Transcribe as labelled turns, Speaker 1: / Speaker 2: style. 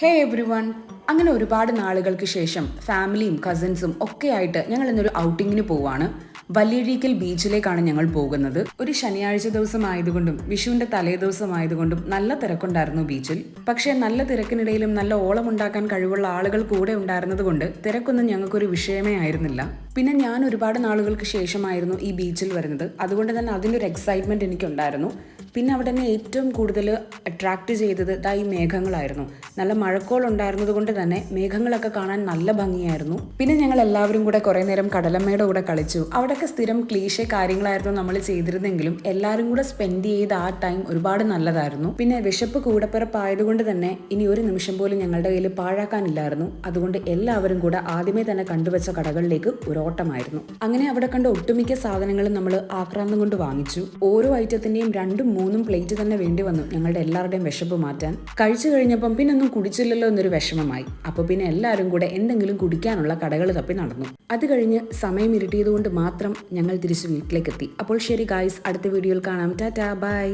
Speaker 1: ഹേ every one, അങ്ങനെ ഒരുപാട് നാളുകൾക്ക് ശേഷം ഫാമിലിയും കസിൻസും ഒക്കെ ആയിട്ട് ഞങ്ങൾ ഇന്നൊരു ഔട്ടിങ്ങിന് പോവാണ്. വല്യഴീക്കൽ ബീച്ചിലേക്കാണ് ഞങ്ങൾ പോകുന്നത്. ഒരു ശനിയാഴ്ച ദിവസം ആയതുകൊണ്ടും വിഷുവിന്റെ തലേ ദിവസം ആയതുകൊണ്ടും നല്ല തിരക്കുണ്ടായിരുന്നു ബീച്ചിൽ. പക്ഷേ നല്ല തിരക്കിനിടയിലും നല്ല ഓളമുണ്ടാക്കാൻ കഴിവുള്ള ആളുകൾ കൂടെ ഉണ്ടായിരുന്നത് കൊണ്ട് തിരക്കൊന്നും ഞങ്ങൾക്കൊരു വിഷയമേ ആയിരുന്നില്ല. പിന്നെ ഞാൻ ഒരുപാട് നാളുകൾക്ക് ശേഷമായിരുന്നു ഈ ബീച്ചിൽ വരുന്നത്, അതുകൊണ്ട് തന്നെ അതിൻ്റെ ഒരു എക്സൈറ്റ്മെന്റ് എനിക്കുണ്ടായിരുന്നു. പിന്നെ അവിടെ തന്നെ ഏറ്റവും കൂടുതൽ അട്രാക്ട് ചെയ്തത് ഈ മേഘങ്ങളായിരുന്നു. നല്ല മഴക്കോൾ ഉണ്ടായിരുന്നത് കൊണ്ട് തന്നെ മേഘങ്ങളൊക്കെ കാണാൻ നല്ല ഭംഗിയായിരുന്നു. പിന്നെ ഞങ്ങൾ എല്ലാവരും കൂടെ കുറേ നേരം കടലമ്മയുടെ കൂടെ കളിച്ചു. അവിടെയൊക്കെ സ്ഥിരം ക്ലീശേ കാര്യങ്ങളായിരുന്നു നമ്മൾ ചെയ്തിരുന്നെങ്കിലും എല്ലാവരും കൂടെ സ്പെൻഡ് ചെയ്ത ആ ടൈം ഒരുപാട് നല്ലതായിരുന്നു. പിന്നെ വിശപ്പ് കൂടപ്പിറപ്പായതുകൊണ്ട് തന്നെ ഇനി ഒരു നിമിഷം പോലും ഞങ്ങളുടെ കയ്യിൽ പാഴാക്കാനില്ലായിരുന്നു. അതുകൊണ്ട് എല്ലാവരും കൂടെ ആദ്യമേ തന്നെ കണ്ടുവച്ച കടകളിലേക്ക് ഒരു ഓട്ടമായിരുന്നു. അങ്ങനെ അവിടെ കണ്ട ഒട്ടുമിക്ക സാധനങ്ങളും നമ്മൾ ആക്രാന്തം കൊണ്ട് വാങ്ങിച്ചു. ഓരോ ഐറ്റത്തിന്റെയും 2-3 പ്ലേറ്റ് തന്നെ വേണ്ടി വന്നു ഞങ്ങളുടെ എല്ലാവരുടെയും വിശപ്പ് മാറ്റാൻ. കഴിച്ചു കഴിഞ്ഞപ്പം പിന്നെ ഒന്നും കുടിച്ചില്ലല്ലോ എന്നൊരു വിഷമമായി. അപ്പോൾ പിന്നെ എല്ലാവരും കൂടെ എന്തെങ്കിലും കുടിക്കാനുള്ള കടകൾ തപ്പി നടന്നു. അത് കഴിഞ്ഞ് സമയം ഇരുട്ടിയതുകൊണ്ട് മാത്രം ഞങ്ങൾ തിരിച്ച് വീട്ടിലേക്ക് എത്തി. അപ്പോൾ ശരി ഗായ്സ്, അടുത്ത വീഡിയോയിൽ കാണാം. ടാറ്റാ, ബൈ.